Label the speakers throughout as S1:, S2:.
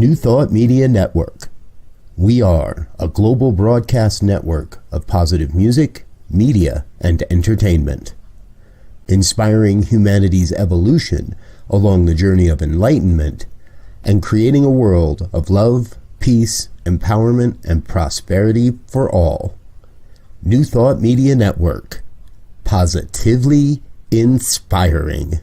S1: New Thought Media Network. We are a global broadcast network of positive music, media, and entertainment, inspiring humanity's evolution along the journey of enlightenment and creating a world of love, peace, empowerment, and prosperity for all. New Thought Media Network. Positively inspiring.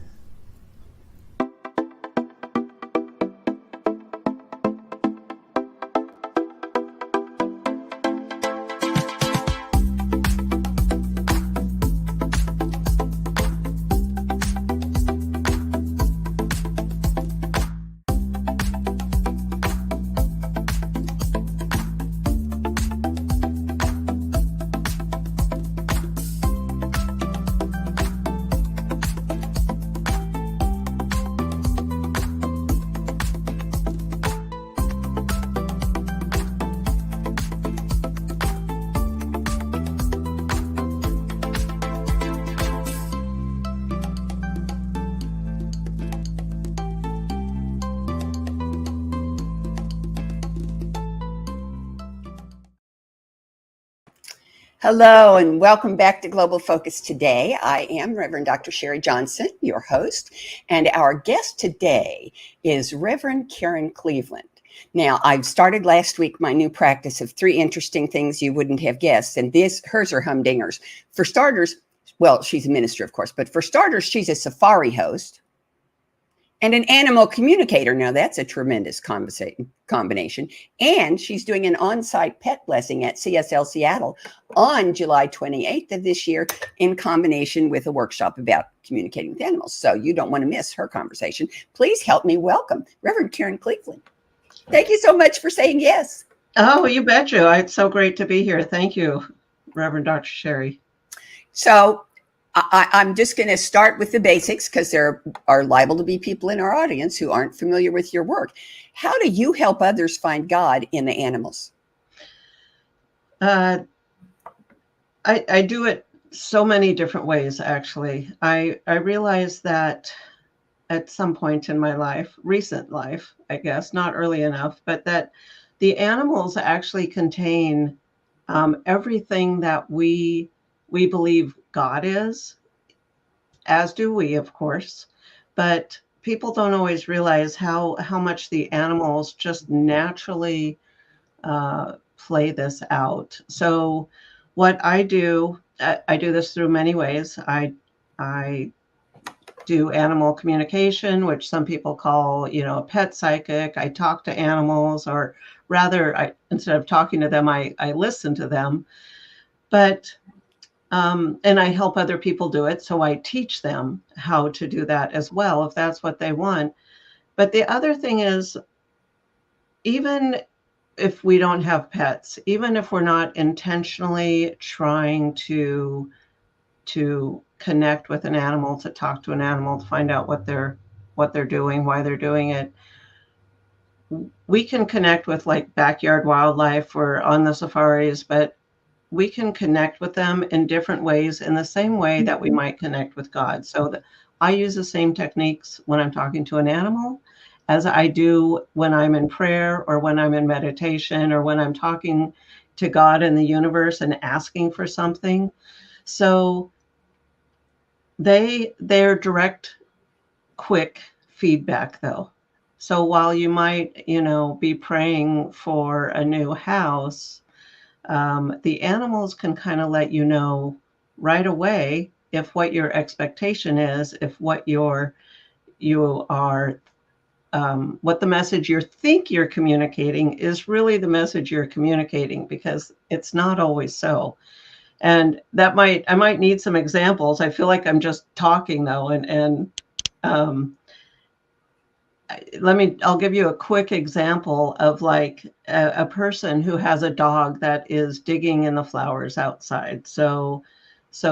S2: Hello and welcome back to Global Focus Today. I am Reverend Dr. Sharri Johnson, your host, and our guest today is Reverend Karen Cleveland. Now, I've started last week my new practice of 3 interesting things you wouldn't have guessed, and hers are humdingers. For starters, well, she's a minister, of course, but for starters, she's a safari host and an animal communicator. Now, that's a tremendous combination. And she's doing an on-site pet blessing at CSL Seattle on July 28th of this year in combination with a workshop about communicating with animals. So you don't want to miss her conversation. Please help me welcome Reverend Karen Cleveland. Thank you so much for saying yes.
S3: Oh, you betcha. It's so great to be here. Thank you, Reverend Dr. Sharri.
S2: So I'm just going to start with the basics because there are liable to be people in our audience who aren't familiar with your work. How do you help others find God in the animals?
S3: I do it so many different ways, actually. I realized that at some point in my life, recent life, I guess, not early enough, but that the animals actually contain everything that we believe God is, as do we, of course, but people don't always realize how much the animals just naturally play this out. So what I do this through many ways. I do animal communication, which some people call, a pet psychic. I talk to animals, or rather, instead of talking to them, I listen to them. But and I help other people do it. So I teach them how to do that as well, if that's what they want. But the other thing is, even if we don't have pets, even if we're not intentionally trying to connect with an animal, to talk to an animal, to find out what they're doing, why they're doing it, we can connect with like backyard wildlife or on the safaris, but we can connect with them in different ways, in the same way that we might connect with God. So I use the same techniques when I'm talking to an animal as I do when I'm in prayer, or when I'm in meditation, or when I'm talking to God and the universe and asking for something. So they're direct, quick feedback, though. So while you might, be praying for a new house, the animals can kind of let you know right away if what your expectation is, if what what the message you think you're communicating is really the message you're communicating, because it's not always so. And I might need some examples. I feel like I'm just talking though, and I'll give you a quick example of like a person who has a dog that is digging in the flowers outside. So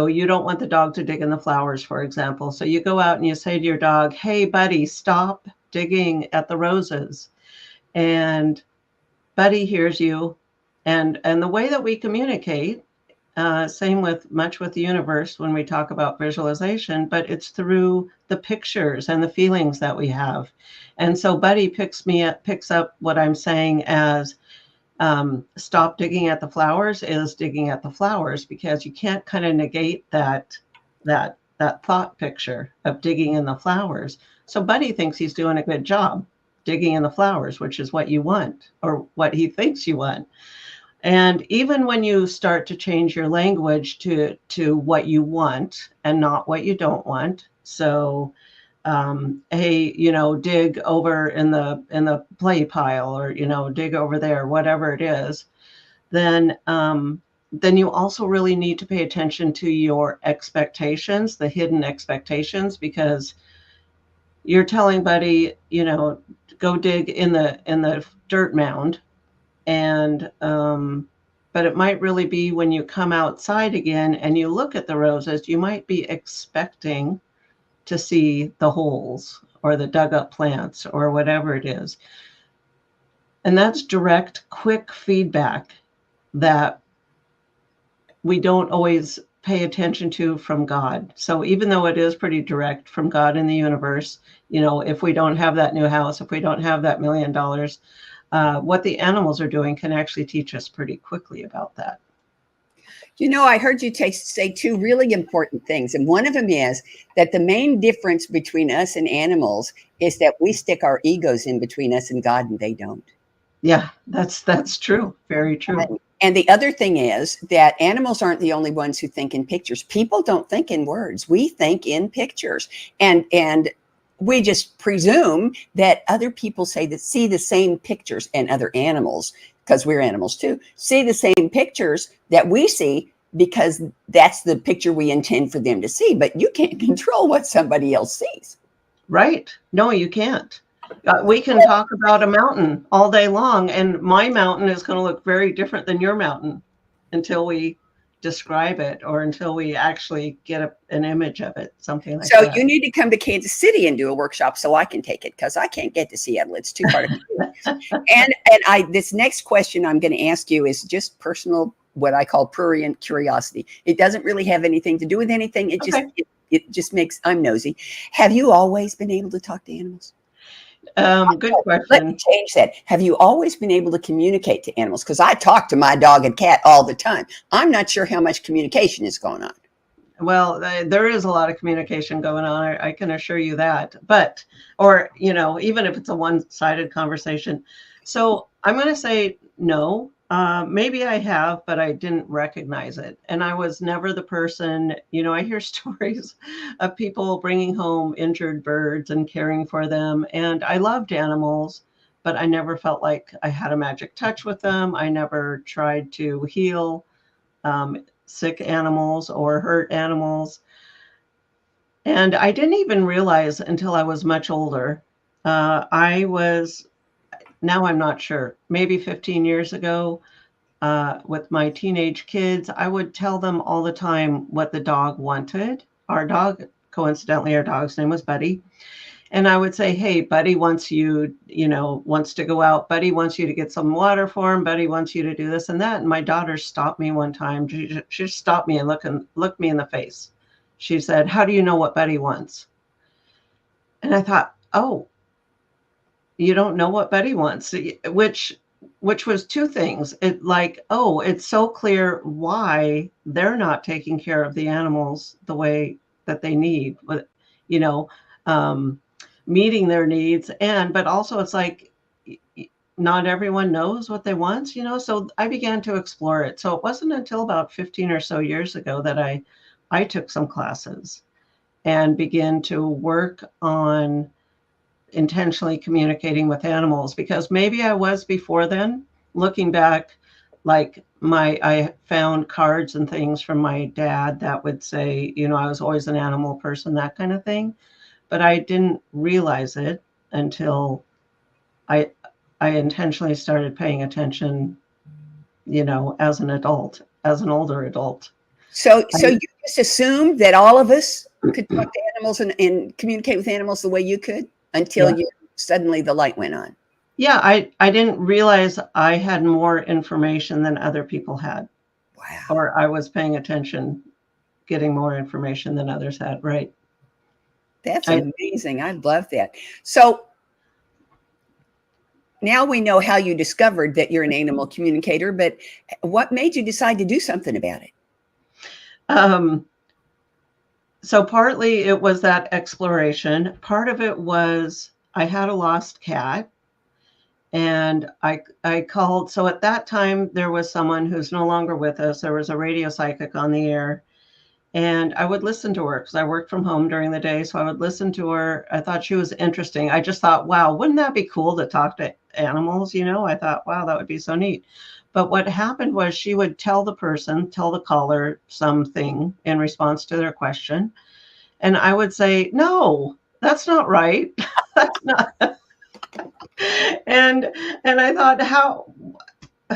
S3: you don't want the dog to dig in the flowers, for example. So you go out and you say to your dog, "Hey, buddy, stop digging at the roses." And Buddy hears you. And the way that we communicate Same with much with the universe when we talk about visualization, but it's through the pictures and the feelings that we have. And so Buddy picks up what I'm saying as stop digging at the flowers is digging at the flowers, because you can't kind of negate that thought picture of digging in the flowers. So Buddy thinks he's doing a good job digging in the flowers, which is what you want, or what he thinks you want. And even when you start to change your language to what you want and not what you don't want, so hey, dig over in the play pile, or dig over there, whatever it is, then you also really need to pay attention to your expectations, the hidden expectations, because you're telling Buddy, go dig in the dirt mound, and but it might really be when you come outside again and you look at the roses, you might be expecting to see the holes or the dug up plants or whatever it is. And that's direct, quick feedback that we don't always pay attention to from God. So even though it is pretty direct from God in the universe, if we don't have that new house, if we don't have that $1 million, what the animals are doing can actually teach us pretty quickly about that.
S2: I heard you say two really important things. And one of them is that the main difference between us and animals is that we stick our egos in between us and God, and they don't.
S3: Yeah, that's true. Very true.
S2: And the other thing is that animals aren't the only ones who think in pictures. People don't think in words. We think in pictures. And we just presume that other people see the same pictures, and other animals, because we're animals too, see the same pictures that we see, because that's the picture we intend for them to see. But you can't control what somebody else sees.
S3: Right. No, you can't. We can talk about a mountain all day long, and my mountain is going to look very different than your mountain until we describe it, or until we actually get an image of it, something like that.
S2: So you need to come to Kansas City and do a workshop so I can take it, because I can't get to Seattle. It's too far to come. And this next question I'm going to ask you is just personal, what I call prurient curiosity. It doesn't really have anything to do with anything. It just makes, I'm nosy. Have you always been able to talk to animals?
S3: Good question.
S2: Let me change that. Have you always been able to communicate to animals? Because I talk to my dog and cat all the time. I'm not sure how much communication is going on.
S3: Well, there is a lot of communication going on. I can assure you that. But, or, even if it's a one-sided conversation. So I'm going to say no. Maybe I have, but I didn't recognize it. And I was never the person, I hear stories of people bringing home injured birds and caring for them. And I loved animals, but I never felt like I had a magic touch with them. I never tried to heal sick animals or hurt animals. And I didn't even realize until I was much older. Now I'm not sure, maybe 15 years ago, with my teenage kids, I would tell them all the time what the dog wanted. Our dog, coincidentally, our dog's name was Buddy. And I would say, hey, Buddy wants wants to go out. Buddy wants you to get some water for him. Buddy wants you to do this and that. And my daughter stopped me one time. She just stopped me and looked me in the face. She said, how do you know what Buddy wants? And I thought, oh, you don't know what Buddy wants, which was two things. It's so clear why they're not taking care of the animals the way that they need, meeting their needs. But also it's like, not everyone knows what they want, so I began to explore it. So it wasn't until about 15 or so years ago that I took some classes and began to work on intentionally communicating with animals, because maybe I was before then. Looking back, I found cards and things from my dad that would say, I was always an animal person, that kind of thing. But I didn't realize it until I intentionally started paying attention, as an adult, as an older adult.
S2: So you just assumed that all of us could talk to animals and communicate with animals the way you could, until suddenly the light went on.
S3: Yeah, I didn't realize I had more information than other people had.
S2: Wow.
S3: or I was paying attention, getting more information than others had. Right.
S2: That's
S3: I,
S2: amazing. I love that. So now we know how you discovered that you're an animal communicator, but what made you decide to do something about it?
S3: um, so partly it was that exploration. Part of it was I had a lost cat, and I called. So at that time there was someone who's no longer with us. There was a radio psychic on the air, and I would listen to her because I worked from home during the day. So I would listen to her. I thought she was interesting. I just thought, wow, wouldn't that be cool to talk to animals? I thought, wow, that would be so neat. But what happened was she would tell the caller something in response to their question. And I would say, no, that's not right. That's not. And I thought,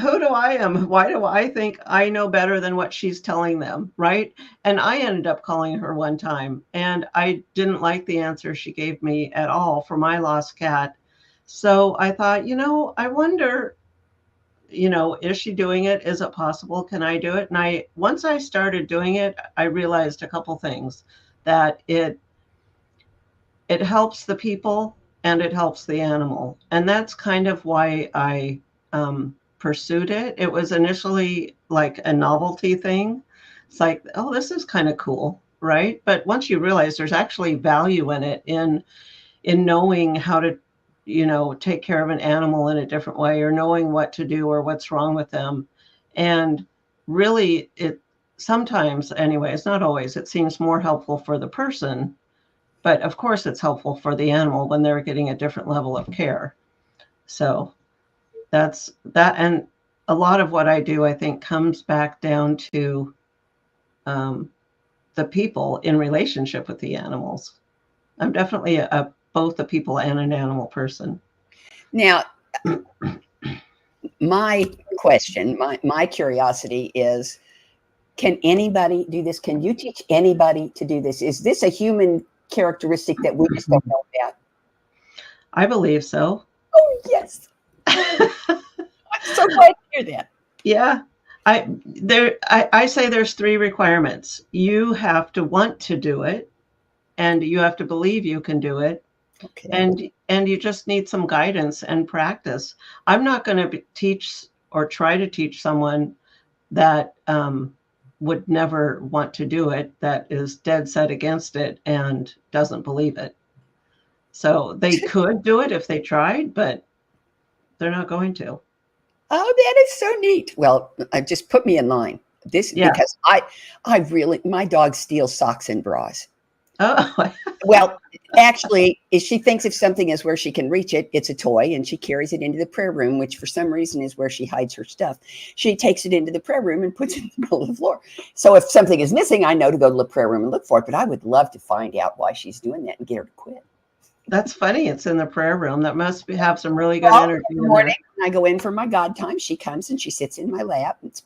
S3: who do I am? Why do I think I know better than what she's telling them, right? And I ended up calling her one time, and I didn't like the answer she gave me at all for my lost cat. So I thought, I wonder, is she doing it? Is it possible? Can I do it? And once I started doing it, I realized a couple things, that it helps the people and it helps the animal. And that's kind of why I pursued it. It was initially like a novelty thing. It's like, oh, this is kind of cool, right? But once you realize there's actually value in it, in knowing how to, take care of an animal in a different way, or knowing what to do or what's wrong with them. And really, it sometimes, anyways, not always, it seems more helpful for the person, but of course it's helpful for the animal when they're getting a different level of care. So that's that. And a lot of what I do, I think, comes back down to the people in relationship with the animals. I'm definitely both a people and an animal person.
S2: Now, my question, my curiosity is, can anybody do this? Can you teach anybody to do this? Is this a human characteristic that we just don't know about?
S3: I believe so.
S2: Oh, yes. I'm so glad to hear that.
S3: Yeah. I say there's 3 requirements. You have to want to do it, and you have to believe you can do it.
S2: Okay.
S3: And you just need some guidance and practice. I'm not going to teach or try to teach someone that would never want to do it, that is dead set against it and doesn't believe it. So they could do it if they tried, but they're not going to.
S2: Oh, that is so neat. Well, just put me in line. Because I really, my dog steals socks and bras.
S3: Oh,
S2: Well, actually, she thinks if something is where she can reach it, it's a toy, and she carries it into the prayer room, which for some reason is where she hides her stuff. She takes it into the prayer room and puts it in the middle of the floor. So if something is missing, I know to go to the prayer room and look for it. But I would love to find out why she's doing that and get her to quit.
S3: that's funny. It's in the prayer room. That must have some really good energy.
S2: In the morning, when I go in for my God time, she comes and she sits in my lap and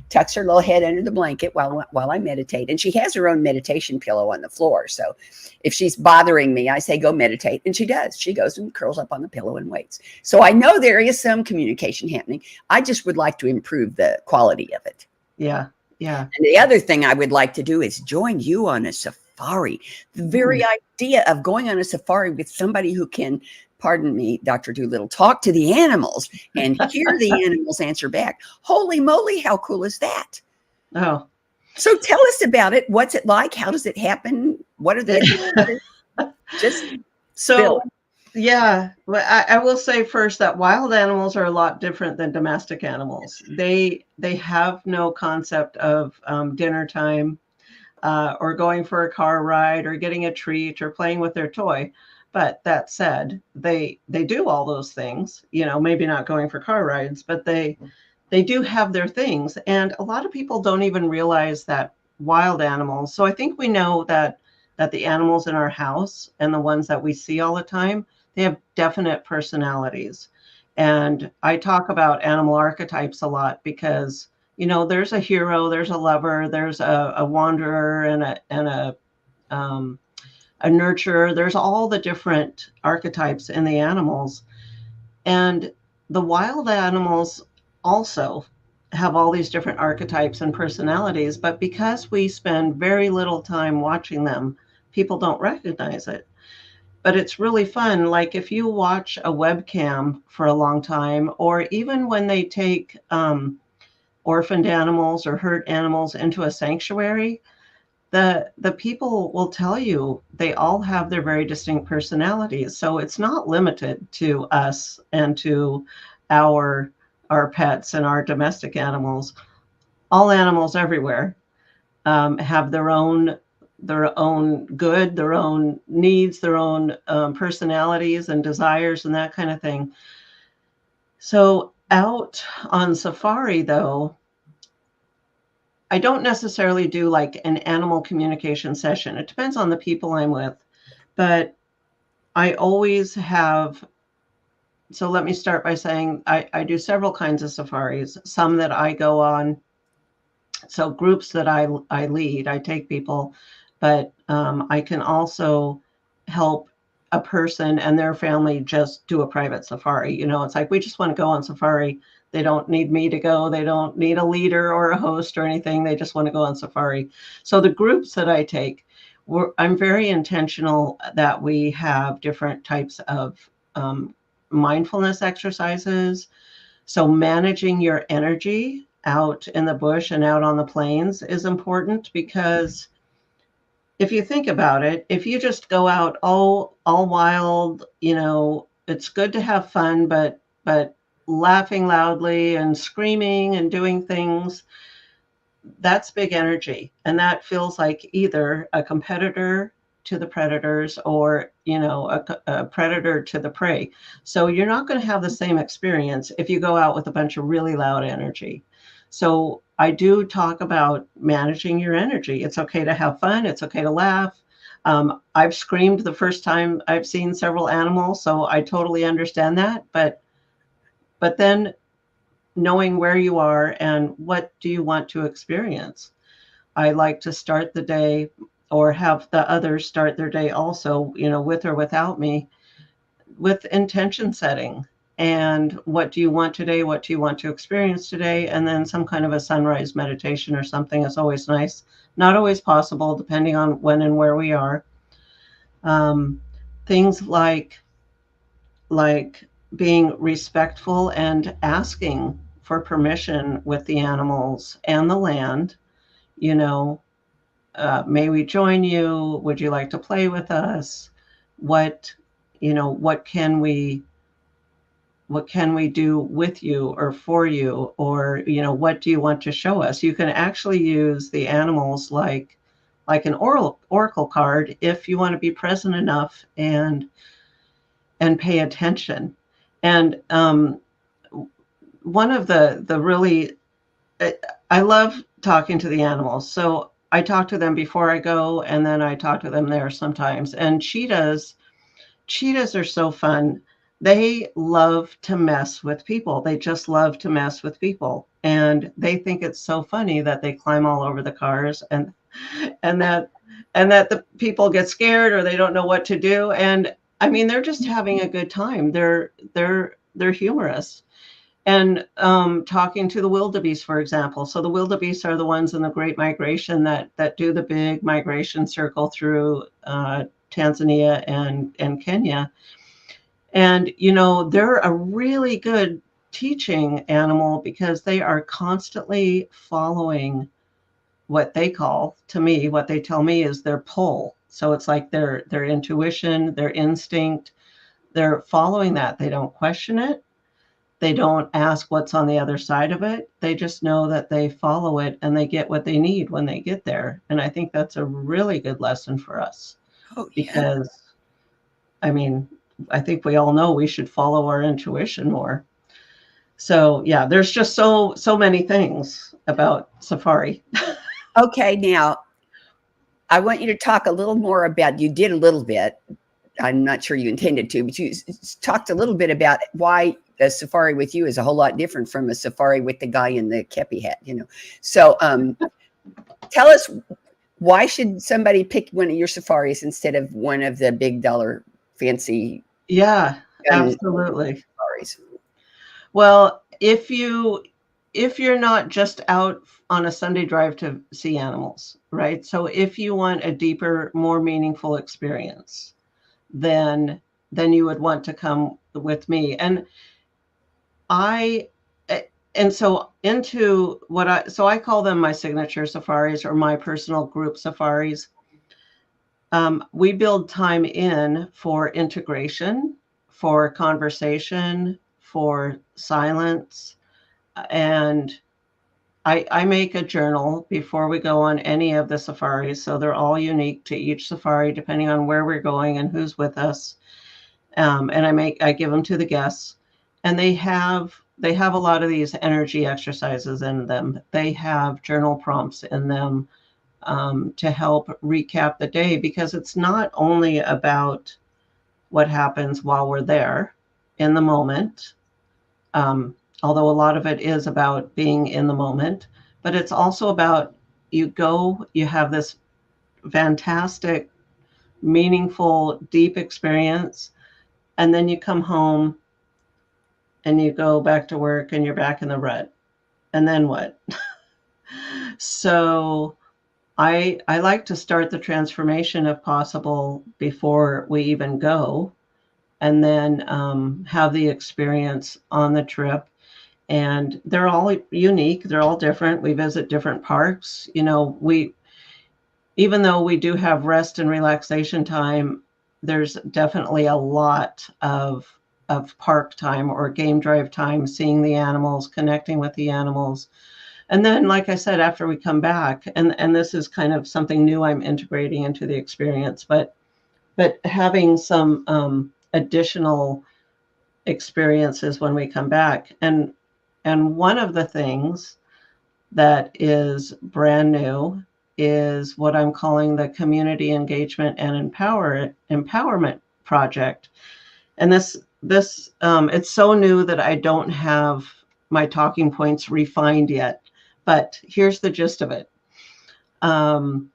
S2: tucks her little head under the blanket while I meditate. And she has her own meditation pillow on the floor. So if she's bothering me, I say, go meditate. And she does. She goes and curls up on the pillow and waits. So I know there is some communication happening. I just would like to improve the quality of it.
S3: Yeah. Yeah.
S2: And the other thing I would like to do is join you on a safari. The very idea of going on a safari with somebody who can, pardon me, Dr. Doolittle, talk to the animals and hear the animals answer back. Holy moly, how cool is that?
S3: Oh.
S2: So tell us about it. What's it like? How does it happen? What are the just
S3: so? Yeah, well, I will say first that wild animals are a lot different than domestic animals. They have no concept of dinner time, or going for a car ride, or getting a treat, or playing with their toy. But that said, they do all those things. Maybe not going for car rides, but they do have their things. And a lot of people don't even realize that wild animals. So I think we know that the animals in our house and the ones that we see all the time, they have definite personalities. And I talk about animal archetypes a lot because, there's a hero, there's a lover, there's a wanderer, and a nurturer. There's all the different archetypes in the animals. And the wild animals also have all these different archetypes and personalities, but because we spend very little time watching them, people don't recognize it. But it's really fun. Like if you watch a webcam for a long time, or even when they take orphaned animals or hurt animals into a sanctuary, the people will tell you they all have their very distinct personalities. So it's not limited to us and to our pets and our domestic animals. All animals everywhere have their own good, their own needs, their own personalities and desires and that kind of thing. So out on safari, though, I don't necessarily do like an animal communication session. It depends on the people I'm with, but I always have. So let me start by saying I do several kinds of safaris, some that I go on. So groups that I lead, I take people, but I can also help a person and their family just do a private safari. You know, it's like we just want to go on safari. They don't need me to go. They don't need a leader or a host or anything. They just want to go on safari. So the groups that I take, I'm very intentional that we have different types of mindfulness exercises. So managing your energy out in the bush and out on the plains is important, because if you think about it, if you just go out all wild, you know, it's good to have fun, but laughing loudly and screaming and doing things, that's big energy, and that feels like either a competitor to the predators or, you know, a predator to the prey. So you're not going to have the same experience if you go out with a bunch of really loud energy. So I do talk about managing your energy. It's okay to have fun. It's okay to laugh. I've screamed the first time I've seen several animals, so I totally understand that. But then knowing where you are and what do you want to experience. I like to start the day, or have the others start their day also, you know, with or without me, with intention setting. And what do you want today? What do you want to experience today? And then some kind of a sunrise meditation or something is always nice. Not always possible, depending on when and where we are. Things like being respectful and asking for permission with the animals and the land. You know, may we join you? Would you like to play with us? What, you know, what can we do with you or for you? Or, you know, what do you want to show us? You can actually use the animals like an oracle card if you want to be present enough and pay attention. And one of the really, I love talking to the animals. So I talk to them before I go, and then I talk to them there sometimes. And cheetahs are so fun. They love to mess with people. They just love to mess with people. And they think it's so funny that they climb all over the cars, and that the people get scared or they don't know what to do. And I mean, they're just having a good time. They're humorous. And talking to the wildebeest, for example. So the wildebeest are the ones in the Great Migration that do the big migration circle through Tanzania and Kenya. And, you know, they're a really good teaching animal, because they are constantly following what they tell me is their pull. So it's like their intuition, their instinct. They're following that. They don't question it. They don't ask what's on the other side of it. They just know that they follow it and they get what they need when they get there. And I think that's a really good lesson for us.
S2: Oh, yeah.
S3: Because, I mean, I think we all know we should follow our intuition more. So yeah, there's just so many things about safari.
S2: Okay, now I want you to talk a little more about, you did a little bit, I'm not sure you intended to, but you talked a little bit about why a safari with you is a whole lot different from a safari with the guy in the kepi hat, you know. So tell us, why should somebody pick one of your safaris instead of one of the big dollar fancy?
S3: Yeah, absolutely.
S2: Safaris?
S3: Well, if you if you're not just out on a Sunday drive to see animals, right? So if you want a deeper, more meaningful experience, then you would want to come with me. And I and so into what I call them my signature safaris or my personal group safaris. We build time in for integration, for conversation, for silence, and I make a journal before we go on any of the safaris. So they're all unique to each safari, depending on where we're going and who's with us. And I give them to the guests, and they have a lot of these energy exercises in them. They have journal prompts in them to help recap the day, because it's not only about what happens while we're there in the moment, although a lot of it is about being in the moment, but it's also about you have this fantastic, meaningful, deep experience, and then you come home and you go back to work and you're back in the rut. And then what? So I like to start the transformation if possible before we even go, and then have the experience on the trip. And they're all unique. They're all different. We visit different parks. Even though we do have rest and relaxation time, there's definitely a lot of park time or game drive time, seeing the animals, connecting with the animals. And then, like I said, after we come back, and this is kind of something new I'm integrating into the experience, but having some additional experiences when we come back. And one of the things that is brand new is what I'm calling the Community Engagement and Empowerment Project. And this it's so new that I don't have my talking points refined yet, but here's the gist of it. And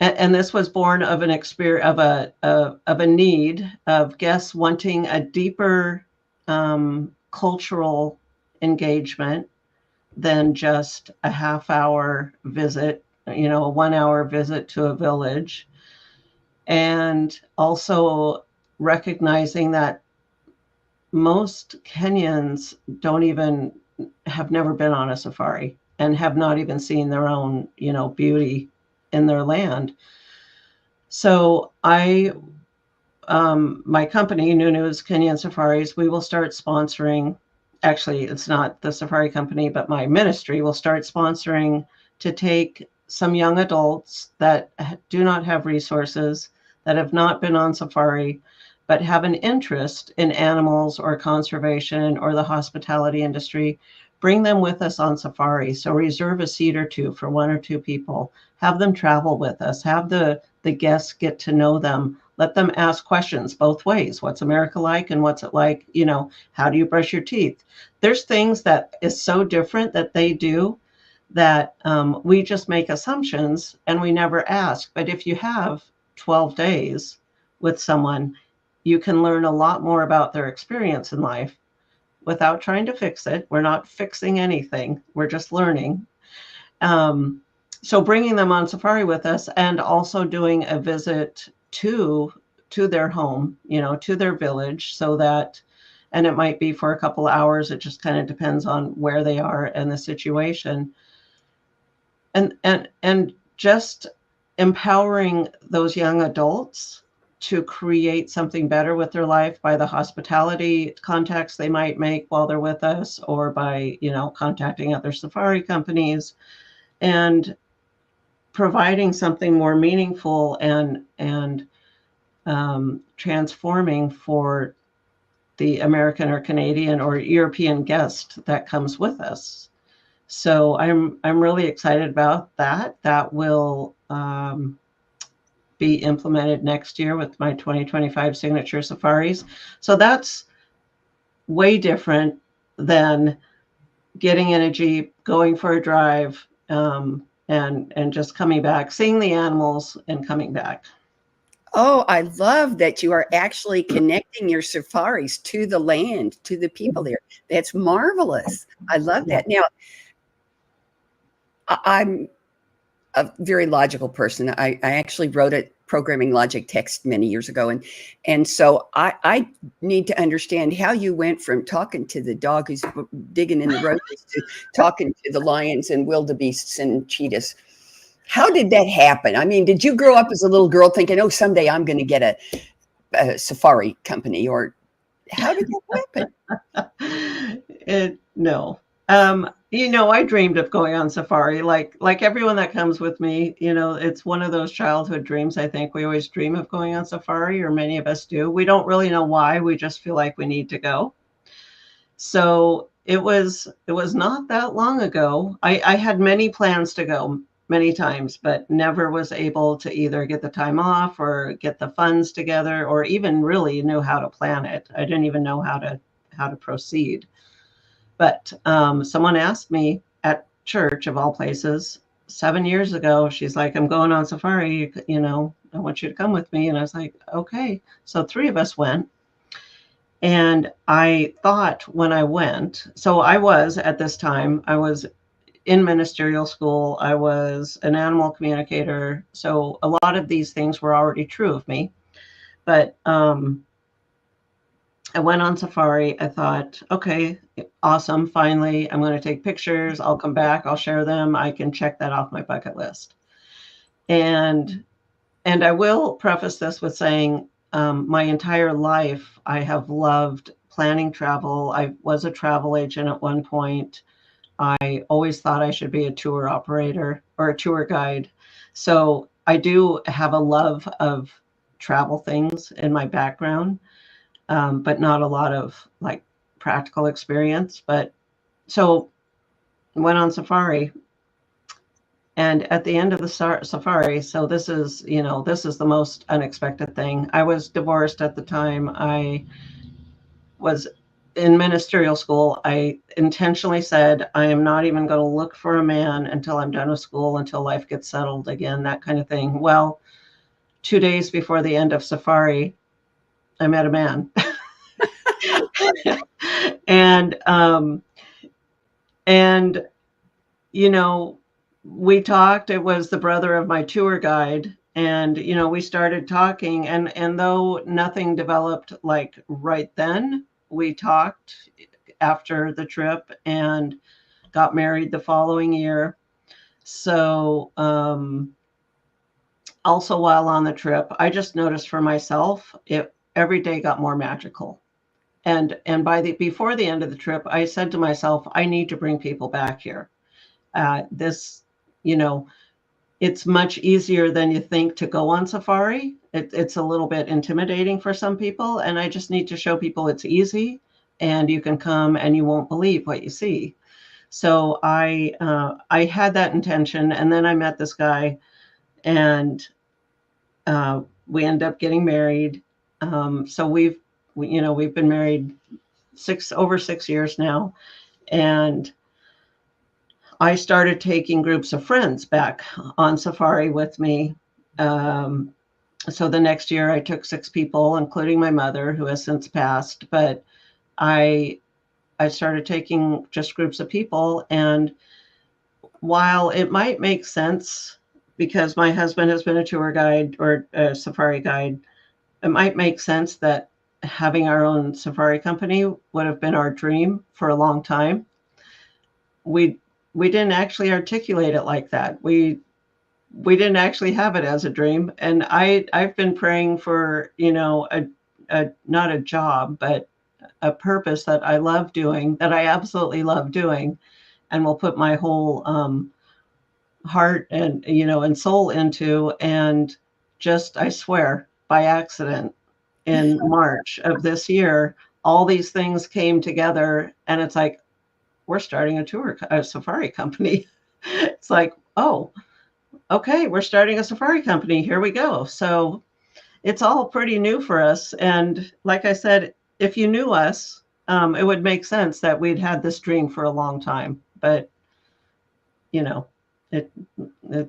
S3: this was born of an experience of a need of guests wanting a deeper cultural engagement than just a half-hour visit, a 1-hour visit to a village. And also recognizing that most Kenyans have never been on a safari and have not even seen their own, beauty in their land. So my company, Nunu's Kenyan Safaris, we will start sponsoring. Actually, it's not the safari company, but my ministry will start sponsoring to take some young adults that do not have resources, that have not been on safari, but have an interest in animals or conservation or the hospitality industry. Bring them with us on safari. So reserve a seat or two for 1 or 2 people. Have them travel with us. Have the guests get to know them. Let them ask questions both ways. What's America like, and what's it like? How do you brush your teeth? There's things that is so different that they do that we just make assumptions and we never ask. But if you have 12 days with someone, you can learn a lot more about their experience in life without trying to fix it. We're not fixing anything. We're just learning. So bringing them on safari with us, and also doing a visit to their home, to their village, so that, and it might be for a couple of hours. It just kind of depends on where they are and the situation. And just empowering those young adults to create something better with their life by the hospitality contacts they might make while they're with us, or by, contacting other safari companies, and providing something more meaningful and transforming for the American or Canadian or European guest that comes with us. So I'm really excited about that. That will be implemented next year with my 2025 signature safaris. So that's way different than getting in a Jeep, going for a drive, and just coming back, seeing the animals and coming back.
S2: Oh, I love that you are actually connecting your safaris to the land, to the people there. That's marvelous. I love
S3: Yeah.
S2: that. Now, I'm a very logical person. I actually wrote a programming logic text many years ago, and so I need to understand how you went from talking to the dog who's digging in the roses to talking to the lions and wildebeests and cheetahs. How did that happen? I mean, did you grow up as a little girl thinking, "Oh, someday I'm going to get a safari company," or how did that happen?
S3: No. I dreamed of going on safari, like everyone that comes with me. It's one of those childhood dreams. I think we always dream of going on safari, or many of us do. We don't really know why. We just feel like we need to go. So it was not that long ago. I had many plans to go many times, but never was able to either get the time off or get the funds together, or even really knew how to plan it. I didn't even know how to proceed. But someone asked me at church, of all places, 7 years ago. She's like, "I'm going on safari. I want you to come with me." And I was like, "Okay." So three of us went. And I thought when I went, so I was at this time, I was in ministerial school, I was an animal communicator. So a lot of these things were already true of me. But I went on safari. I thought, okay, awesome. Finally, I'm going to take pictures. I'll come back. I'll share them. I can check that off my bucket list. And I will preface this with saying, my entire life, I have loved planning travel. I was a travel agent at one point. I always thought I should be a tour operator or a tour guide. So I do have a love of travel things in my background, but not a lot of like practical experience. But so went on safari. And at the end of the safari, so this is the most unexpected thing. I was divorced at the time. I was in ministerial school. I intentionally said, I am not even going to look for a man until I'm done with school, until life gets settled again, that kind of thing. Well, 2 days before the end of safari, I met a man. and and you know, we talked. It was the brother of my tour guide. And, we started talking, and though nothing developed like right then, we talked after the trip and got married the following year. So, also while on the trip, I just noticed for myself, it every day got more magical. And before the end of the trip, I said to myself, I need to bring people back here. This, you know, it's much easier than you think to go on safari. It's a little bit intimidating for some people, and I just need to show people it's easy, and you can come and you won't believe what you see. So I had that intention, and then I met this guy, and we ended up getting married. So we've been married over 6 years now, and I started taking groups of friends back on safari with me. Um, so the next year I took 6 people, including my mother, who has since passed. But I I started taking just groups of people, and while it might make sense because my husband has been a tour guide or a safari guide, it might make sense that having our own safari company would have been our dream for a long time. We didn't actually articulate it like that. We didn't actually have it as a dream. And I've been praying for, a not a job, but a purpose that I love doing, that I absolutely love doing, and will put my whole heart and soul into. And just, I swear, by accident, in March of this year, all these things came together, and it's like, we're starting a safari company. It's like, oh, okay, we're starting a safari company. Here we go. So it's all pretty new for us. And like I said, if you knew us, it would make sense that we'd had this dream for a long time. But, you know, it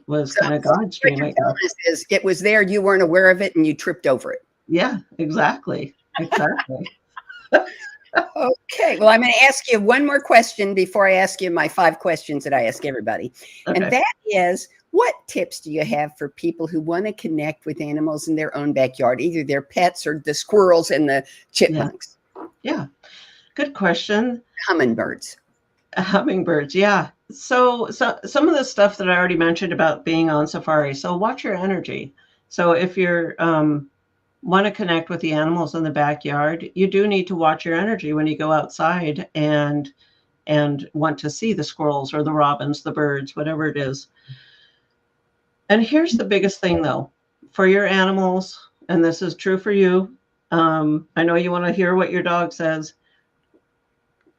S3: was
S2: So
S3: kind of God's
S2: what
S3: dream,
S2: you're
S3: I
S2: telling
S3: guess.
S2: us is it was there, you weren't aware of it, and you tripped over it.
S3: Yeah, exactly.
S2: Okay, well, I'm going to ask you one more question before I ask you my 5 questions that I ask everybody. And
S3: Okay.
S2: that is, what tips do you have for people who want to connect with animals in their own backyard, either their pets or the squirrels and the chipmunks,
S3: Yeah. Good question.
S2: hummingbirds?
S3: Hummingbirds, yeah. So some of the stuff that I already mentioned about being on safari. So watch your energy. So if you're want to connect with the animals in the backyard, you do need to watch your energy when you go outside and want to see the squirrels or the robins, the birds, whatever it is. And here's the biggest thing, though, for your animals, and this is true for you. I know you want to hear what your dog says.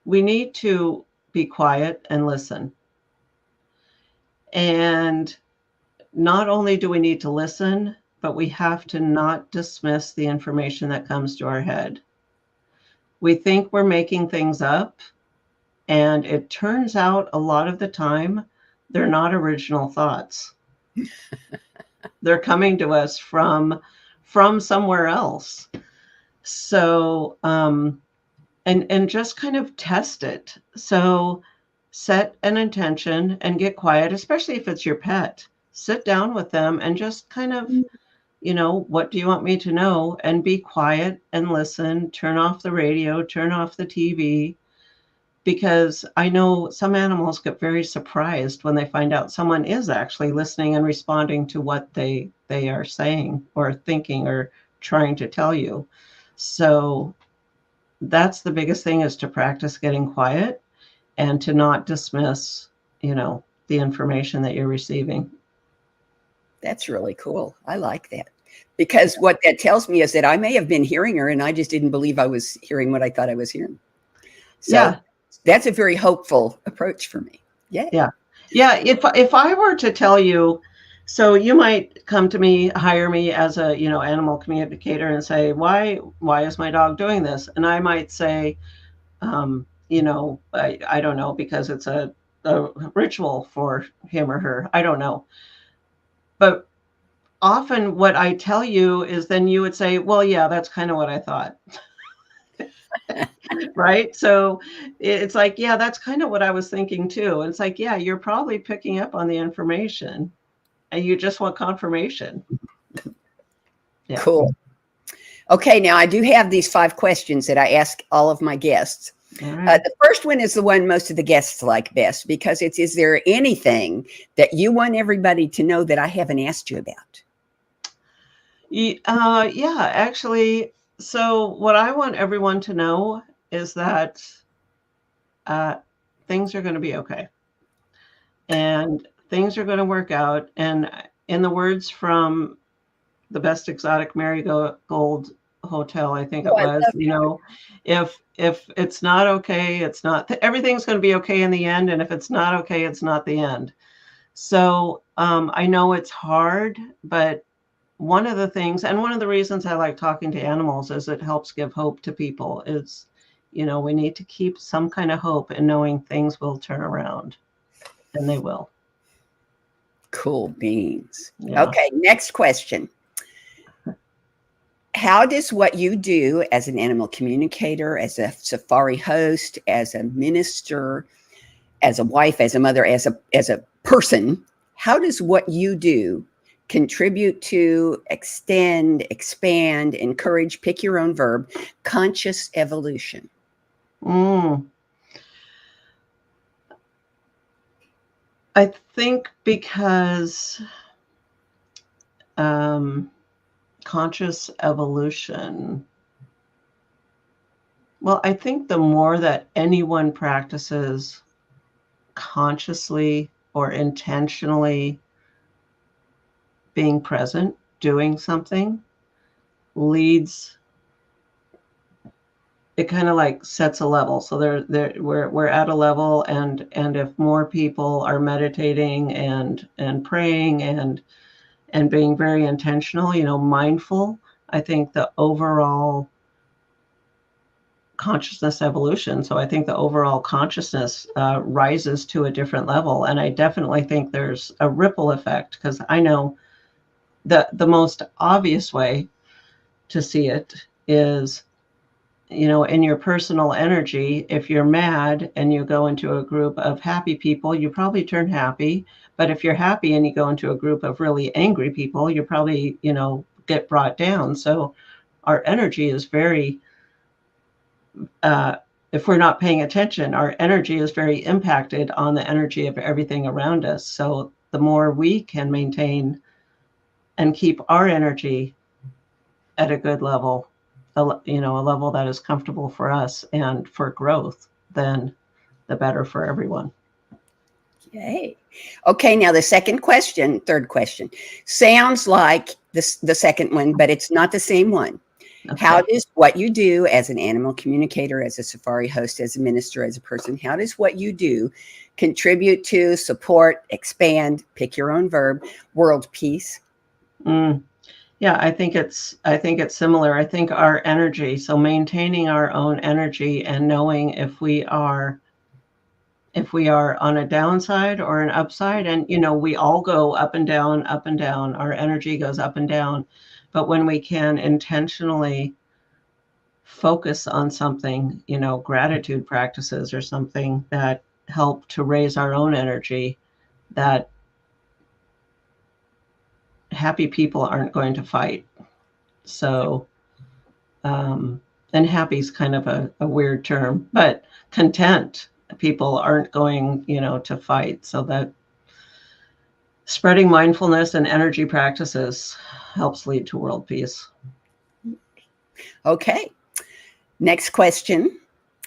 S3: We need to be quiet and listen. And not only do we need to listen, but we have to not dismiss the information that comes to our head. We think we're making things up, and it turns out a lot of the time they're not original thoughts. They're coming to us from somewhere else. So and just kind of test it. So set an intention and get quiet, especially if it's your pet. Sit down with them and just kind of, what do you want me to know? And be quiet and listen. Turn off the radio, turn off the TV, because I know some animals get very surprised when they find out someone is actually listening and responding to what they are saying or thinking or trying to tell you. So that's the biggest thing, is to practice getting quiet and to not dismiss, the information that you're receiving.
S2: That's really cool. I like that. Because what that tells me is that I may have been hearing her and I just didn't believe I was hearing what I thought I was hearing. So
S3: Yeah.
S2: that's a very hopeful approach for me. Yeah.
S3: Yeah. Yeah. If I were to tell you, so you might come to me, hire me as a, animal communicator and say, why is my dog doing this? And I might say, I don't know, because it's a ritual for him or her. I don't know. But often what I tell you is then you would say, well, yeah, that's kind of what I thought. Right? So it's like, yeah, that's kind of what I was thinking too. And it's like, yeah, you're probably picking up on the information and you just want confirmation. Yeah.
S2: Cool. Okay, now I do have these 5 questions that I ask all of my guests.
S3: All right.
S2: The first one is the one most of the guests like best, because it's, is there anything that you want everybody to know that I haven't asked you about?
S3: Yeah, actually, so what I want everyone to know is that things are going to be okay. And things are going to work out. And in the words from the Best Exotic Marigold Hotel, I think it was, if it's not okay, it's not, everything's going to be okay in the end. And if it's not okay, it's not the end. So I know it's hard, but one of the things, and one of the reasons I like talking to animals, is it helps give hope to people. Is, we need to keep some kind of hope in knowing things will turn around, and they will.
S2: Cool beans.
S3: Yeah.
S2: Okay, next question. How does what you do as an animal communicator, as a safari host, as a minister, as a wife, as a mother, as a person, how does what you do contribute to, extend, expand, encourage, pick your own verb, conscious evolution?
S3: I think because conscious evolution, well, I think the more that anyone practices consciously or intentionally being present, doing something, leads, it kind of like sets a level. So we're at a level, and if more people are meditating and praying and being very intentional, mindful, I think the overall consciousness evolution. So I think the overall consciousness rises to a different level. And I definitely think there's a ripple effect, because I know the most obvious way to see it is, in your personal energy. If you're mad and you go into a group of happy people, you probably turn happy. But if you're happy and you go into a group of really angry people, you probably, get brought down. So our energy is very, if we're not paying attention, our energy is very impacted on the energy of everything around us. So the more we can maintain and keep our energy at a good level, a level that is comfortable for us and for growth, then the better for everyone.
S2: Yay. Okay, now the third question, sounds like the second one, but it's not the same one. Okay. How does what you do as an animal communicator, as a safari host, as a minister, as a person, how does what you do contribute to, support, expand, pick your own verb, world peace?
S3: Yeah, I think it's similar. I think our energy, so maintaining our own energy and knowing if we are on a downside or an upside, and we all go up and down, our energy goes up and down. But when we can intentionally focus on something, gratitude practices or something that help to raise our own energy, that happy people aren't going to fight. So, and happy is kind of a weird term, but content people aren't going, to fight. So that spreading mindfulness and energy practices helps lead to world peace.
S2: Okay. Next question.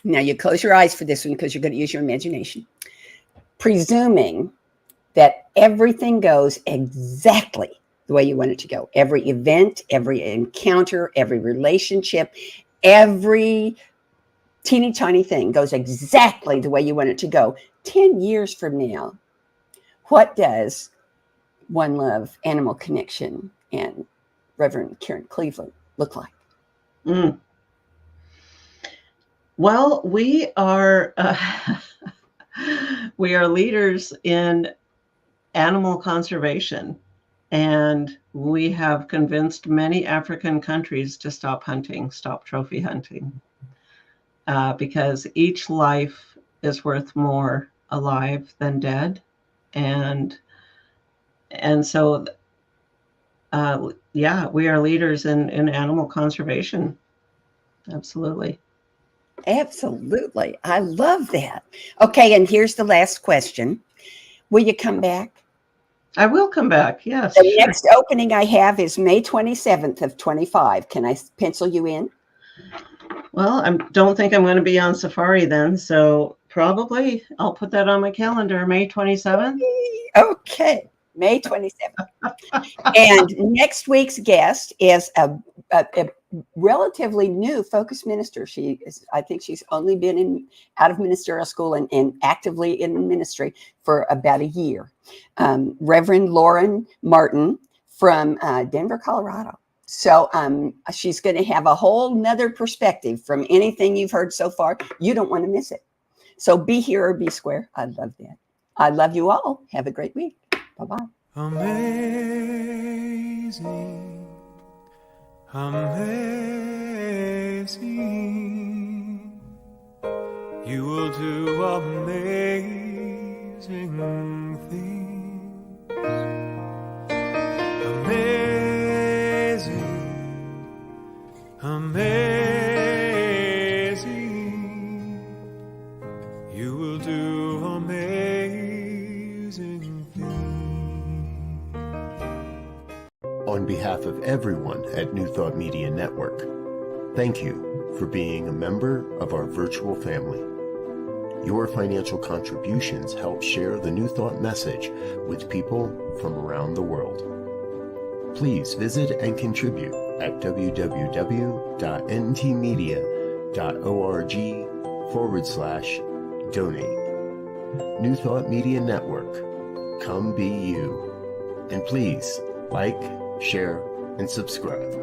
S2: Now you close your eyes for this one because you're going to use your imagination. Presuming that everything goes exactly the way you want it to go, every event, every encounter, every relationship, every teeny tiny thing goes exactly the way you want it to go. 10 years from now, what does One Love, Animal Connection, and Reverend Karen Cleveland look like?
S3: Well, we are leaders in animal conservation, and we have convinced many African countries to stop trophy hunting, because each life is worth more alive than dead, and so we are leaders in animal conservation. Absolutely.
S2: Absolutely. I love that. Okay, and here's the last question. Will you come back?
S3: I will come back, yes.
S2: The next opening I have is May 27th of 25. Can I pencil you in?
S3: Well, I don't think I'm going to be on safari then, so probably I'll put that on my calendar, May 27th.
S2: Okay, May 27th. And next week's guest is a relatively new focus minister. I think she's only been out of ministerial school and actively in ministry for about a year. Reverend Lauren Martin from Denver, Colorado. So she's going to have a whole nother perspective from anything you've heard so far. You don't want to miss it. So be here or be square. I love that. I love you all. Have a great week. Bye-bye.
S4: Amazing, amazing, you will do amazing things. Amazing, amazing, you will do amazing things.
S1: On behalf of everyone at New Thought Media Network, thank you for being a member of our virtual family. Your financial contributions help share the New Thought message with people from around the world. Please visit and contribute at www.ntmedia.org/donate. New Thought Media Network, come be you. And please like, share, and subscribe.